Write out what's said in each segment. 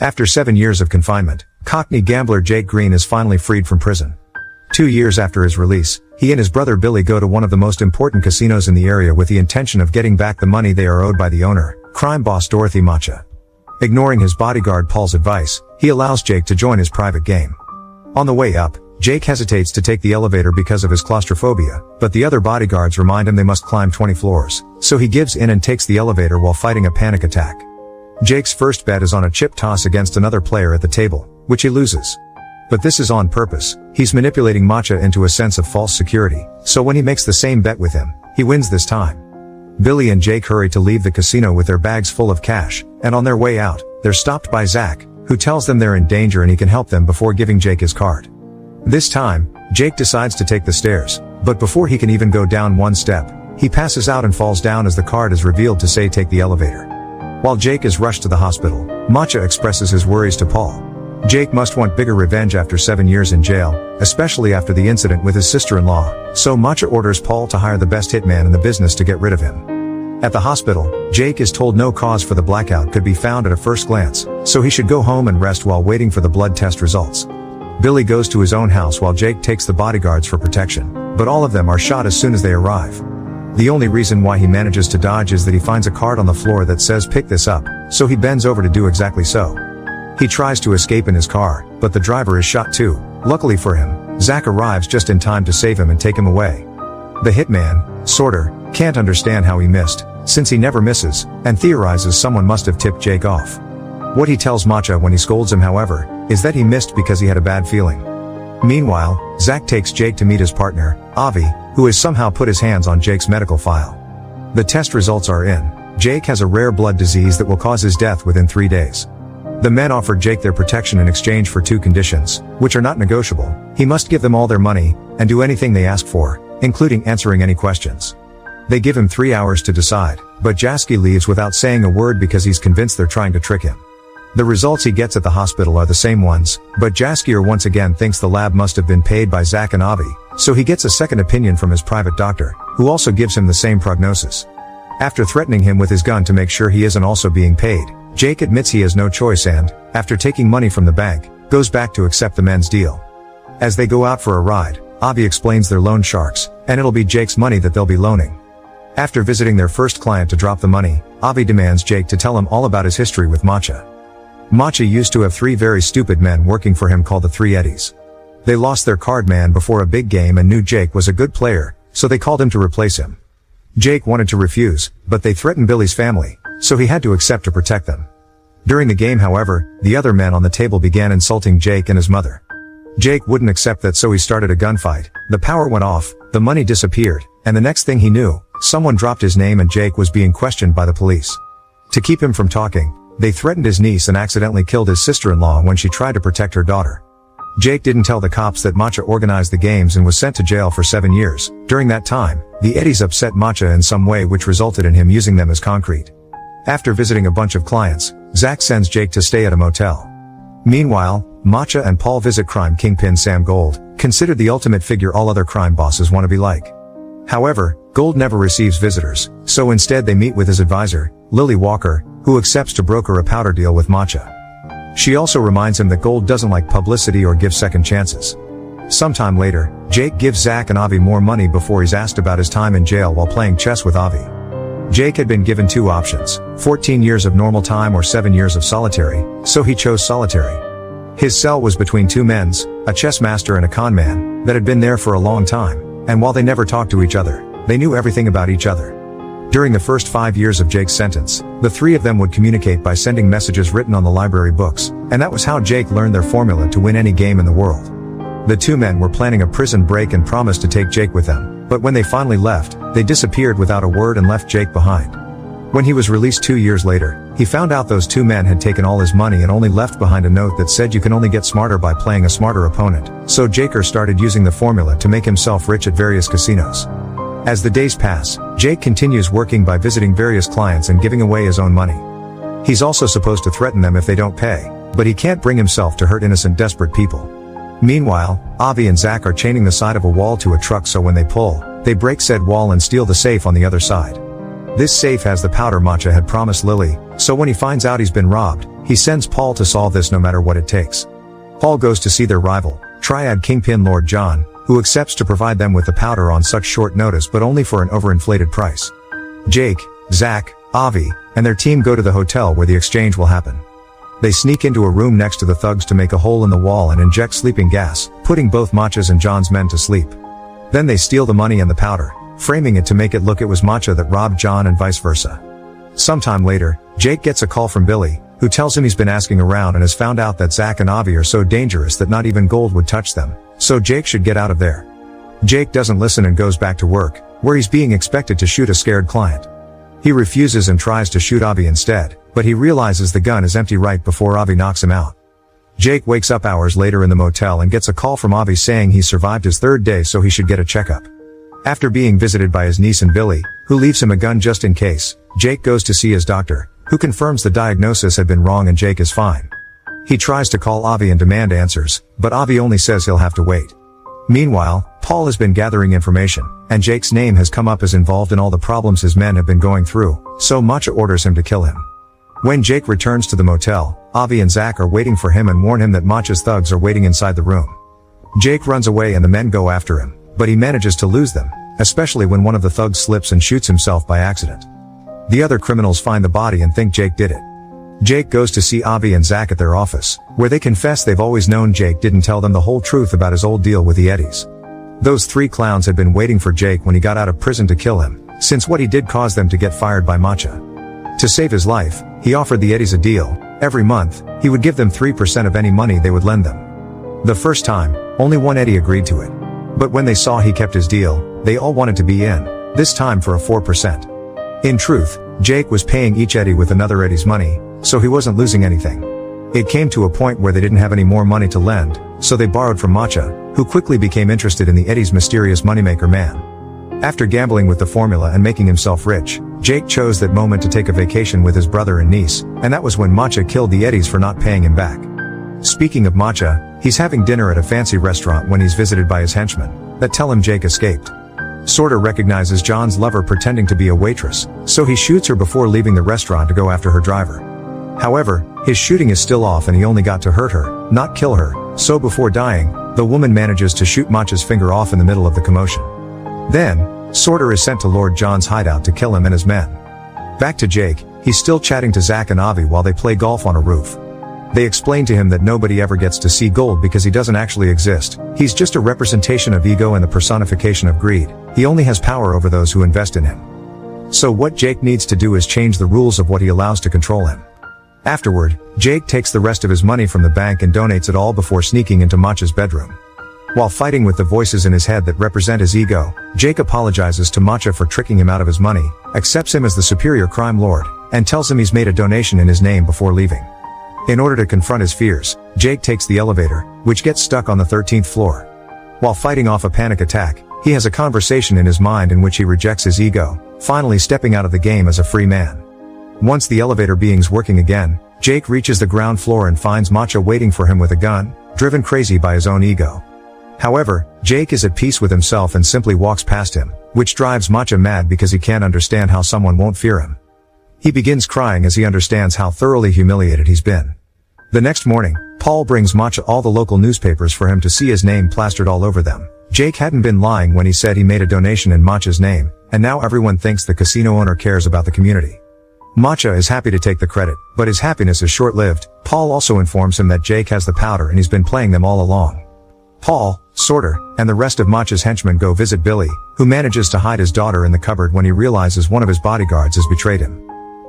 After 7 years of confinement, Cockney gambler Jake Green is finally freed from prison. 2 years after his release, he and his brother Billy go to one of the most important casinos in the area with the intention of getting back the money they are owed by the owner, crime boss Dorothy Macha. Ignoring his bodyguard Paul's advice, he allows Jake to join his private game. On the way up, Jake hesitates to take the elevator because of his claustrophobia, but the other bodyguards remind him they must climb 20 floors, so he gives in and takes the elevator while fighting a panic attack. Jake's first bet is on a chip toss against another player at the table, which he loses. But this is on purpose. He's manipulating Macha into a sense of false security, so when he makes the same bet with him, he wins this time. Billy and Jake hurry to leave the casino with their bags full of cash, and on their way out, they're stopped by Zach, who tells them they're in danger and he can help them before giving Jake his card. This time, Jake decides to take the stairs, but before he can even go down one step, he passes out and falls down as the card is revealed to say take the elevator. While Jake is rushed to the hospital, Macha expresses his worries to Paul. Jake must want bigger revenge after 7 years in jail, especially after the incident with his sister-in-law, so Macha orders Paul to hire the best hitman in the business to get rid of him. At the hospital, Jake is told no cause for the blackout could be found at a first glance, so he should go home and rest while waiting for the blood test results. Billy goes to his own house while Jake takes the bodyguards for protection, but all of them are shot as soon as they arrive. The only reason why he manages to dodge is that he finds a card on the floor that says pick this up, so he bends over to do exactly so. He tries to escape in his car, but the driver is shot too. Luckily for him, Zach arrives just in time to save him and take him away. The hitman, Sorter, can't understand how he missed, since he never misses, and theorizes someone must have tipped Jake off. What he tells Macha when he scolds him, however, is that he missed because he had a bad feeling. Meanwhile, Zach takes Jake to meet his partner, Avi, who has somehow put his hands on Jake's medical file. The test results are in. Jake has a rare blood disease that will cause his death within 3 days. The men offer Jake their protection in exchange for 2 conditions, which are not negotiable. He must give them all their money, and do anything they ask for, including answering any questions. They give him 3 hours to decide, but Jasky leaves without saying a word because he's convinced they're trying to trick him. The results he gets at the hospital are the same ones, but Jaskier once again thinks the lab must have been paid by Zach and Avi, so he gets a second opinion from his private doctor, who also gives him the same prognosis. After threatening him with his gun to make sure he isn't also being paid, Jake admits he has no choice and, after taking money from the bank, goes back to accept the men's deal. As they go out for a ride, Avi explains they're loan sharks, and it'll be Jake's money that they'll be loaning. After visiting their first client to drop the money, Avi demands Jake to tell him all about his history with Macha. Macha used to have 3 very stupid men working for him called the 3 Eddies. They lost their card man before a big game and knew Jake was a good player, so they called him to replace him. Jake wanted to refuse, but they threatened Billy's family, so he had to accept to protect them. During the game, however, the other men on the table began insulting Jake and his mother. Jake wouldn't accept that, so he started a gunfight. The power went off, the money disappeared, and the next thing he knew, someone dropped his name and Jake was being questioned by the police. To keep him from talking, they threatened his niece and accidentally killed his sister-in-law when she tried to protect her daughter. Jake didn't tell the cops that Macha organized the games and was sent to jail for 7 years. During that time, the Eddies upset Macha in some way which resulted in him using them as concrete. After visiting a bunch of clients, Zach sends Jake to stay at a motel. Meanwhile, Macha and Paul visit crime kingpin Sam Gold, considered the ultimate figure all other crime bosses want to be like. However, Gold never receives visitors, so instead they meet with his advisor, Lily Walker, who accepts to broker a powder deal with Macha. She also reminds him that Gold doesn't like publicity or give second chances. Sometime later, Jake gives Zach and Avi more money before he's asked about his time in jail while playing chess with Avi. Jake had been given 2 options, 14 years of normal time or 7 years of solitary, so he chose solitary. His cell was between 2 men's, a chess master and a con man, that had been there for a long time, and while they never talked to each other, they knew everything about each other. During the first 5 years of Jake's sentence, the 3 of them would communicate by sending messages written on the library books, and that was how Jake learned their formula to win any game in the world. The 2 men were planning a prison break and promised to take Jake with them, but when they finally left, they disappeared without a word and left Jake behind. When he was released 2 years later, he found out those 2 men had taken all his money and only left behind a note that said you can only get smarter by playing a smarter opponent, so Jaker started using the formula to make himself rich at various casinos. As the days pass, Jake continues working by visiting various clients and giving away his own money. He's also supposed to threaten them if they don't pay, but he can't bring himself to hurt innocent, desperate people. Meanwhile, Avi and Zach are chaining the side of a wall to a truck so when they pull, they break said wall and steal the safe on the other side. This safe has the powder Macha had promised Lily, So when he finds out he's been robbed, he sends Paul to solve this no matter what it takes. Paul goes to see their rival, Triad Kingpin Lord John, who accepts to provide them with the powder on such short notice but only for an overinflated price. Jake, Zach, Avi, and their team go to the hotel where the exchange will happen. They sneak into a room next to the thugs to make a hole in the wall and inject sleeping gas, putting both Matcha's and John's men to sleep. Then they steal the money and the powder, framing it to make it look it was Matcha that robbed John and vice versa. Sometime later, Jake gets a call from Billy, who tells him he's been asking around and has found out that Zach and Avi are so dangerous that not even gold would touch them, so Jake should get out of there. Jake doesn't listen and goes back to work, where he's being expected to shoot a scared client. He refuses and tries to shoot Avi instead, but he realizes the gun is empty right before Avi knocks him out. Jake wakes up hours later in the motel and gets a call from Avi saying he survived his third day so he should get a checkup. After being visited by his niece and Billy, who leaves him a gun just in case, Jake goes to see his doctor, who confirms the diagnosis had been wrong and Jake is fine. He tries to call Avi and demand answers, but Avi only says he'll have to wait. Meanwhile, Paul has been gathering information, and Jake's name has come up as involved in all the problems his men have been going through, so Matcha orders him to kill him. When Jake returns to the motel, Avi and Zach are waiting for him and warn him that Matcha's thugs are waiting inside the room. Jake runs away and the men go after him, but he manages to lose them, especially when one of the thugs slips and shoots himself by accident. The other criminals find the body and think Jake did it. Jake goes to see Avi and Zach at their office, where they confess they've always known Jake didn't tell them the whole truth about his old deal with the Eddies. Those three clowns had been waiting for Jake when he got out of prison to kill him, since what he did caused them to get fired by Matcha. To save his life, he offered the Eddies a deal. Every month, he would give them 3% of any money they would lend them. The first time, only one Eddie agreed to it. But when they saw he kept his deal, they all wanted to be in, this time for a 4%. In truth, Jake was paying each Eddie with another Eddie's money, so he wasn't losing anything. It came to a point where they didn't have any more money to lend, so they borrowed from Matcha, who quickly became interested in the Eddie's mysterious moneymaker man. After gambling with the formula and making himself rich, Jake chose that moment to take a vacation with his brother and niece, and that was when Matcha killed the Eddies for not paying him back. Speaking of Matcha, he's having dinner at a fancy restaurant when he's visited by his henchmen, that tell him Jake escaped. Sorta recognizes John's lover pretending to be a waitress, so he shoots her before leaving the restaurant to go after her driver. However, his shooting is still off and he only got to hurt her, not kill her, so before dying, the woman manages to shoot Matcha's finger off in the middle of the commotion. Then, Sorter is sent to Lord John's hideout to kill him and his men. Back to Jake, he's still chatting to Zach and Avi while they play golf on a roof. They explain to him that nobody ever gets to see gold because he doesn't actually exist. He's just a representation of ego and the personification of greed. He only has power over those who invest in him. So what Jake needs to do is change the rules of what he allows to control him. Afterward, Jake takes the rest of his money from the bank and donates it all before sneaking into Matcha's bedroom. While fighting with the voices in his head that represent his ego, Jake apologizes to Matcha for tricking him out of his money, accepts him as the superior crime lord, and tells him he's made a donation in his name before leaving. In order to confront his fears, Jake takes the elevator, which gets stuck on the 13th floor. While fighting off a panic attack, he has a conversation in his mind in which he rejects his ego, finally stepping out of the game as a free man. Once the elevator being's working again, Jake reaches the ground floor and finds Matcha waiting for him with a gun, driven crazy by his own ego. However, Jake is at peace with himself and simply walks past him, which drives Matcha mad because he can't understand how someone won't fear him. He begins crying as he understands how thoroughly humiliated he's been. The next morning, Paul brings Matcha all the local newspapers for him to see his name plastered all over them. Jake hadn't been lying when he said he made a donation in Matcha's name, and now everyone thinks the casino owner cares about the community. Matcha is happy to take the credit, but his happiness is short-lived. Paul also informs him that Jake has the powder and he's been playing them all along. Paul, Sorter, and the rest of Matcha's henchmen go visit Billy, who manages to hide his daughter in the cupboard when he realizes one of his bodyguards has betrayed him.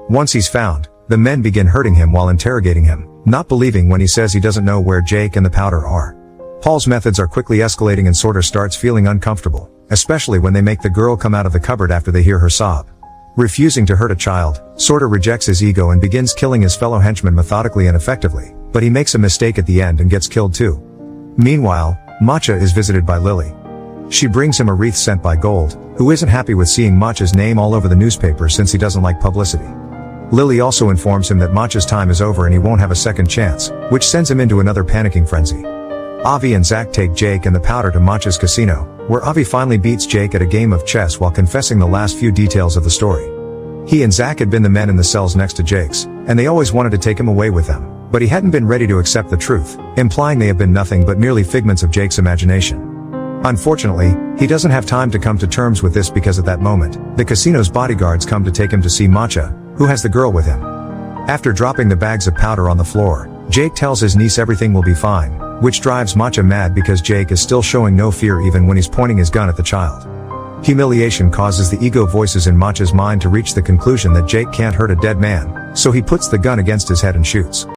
Once he's found, the men begin hurting him while interrogating him, not believing when he says he doesn't know where Jake and the powder are. Paul's methods are quickly escalating and Sorter starts feeling uncomfortable, especially when they make the girl come out of the cupboard after they hear her sob. Refusing to hurt a child, Sorter rejects his ego and begins killing his fellow henchmen methodically and effectively, but he makes a mistake at the end and gets killed too. Meanwhile, Matcha is visited by Lily. She brings him a wreath sent by Gold, who isn't happy with seeing Matcha's name all over the newspaper since he doesn't like publicity. Lily also informs him that Matcha's time is over and he won't have a second chance, which sends him into another panicking frenzy. Avi and Zach take Jake and the powder to Matcha's casino, where Avi finally beats Jake at a game of chess while confessing the last few details of the story. He and Zach had been the men in the cells next to Jake's, and they always wanted to take him away with them. But he hadn't been ready to accept the truth, implying they have been nothing but merely figments of Jake's imagination. Unfortunately, he doesn't have time to come to terms with this because at that moment, the casino's bodyguards come to take him to see Matcha, who has the girl with him. After dropping the bags of powder on the floor, Jake tells his niece everything will be fine, which drives Matcha mad because Jake is still showing no fear even when he's pointing his gun at the child. Humiliation causes the ego voices in Matcha's mind to reach the conclusion that Jake can't hurt a dead man, so he puts the gun against his head and shoots.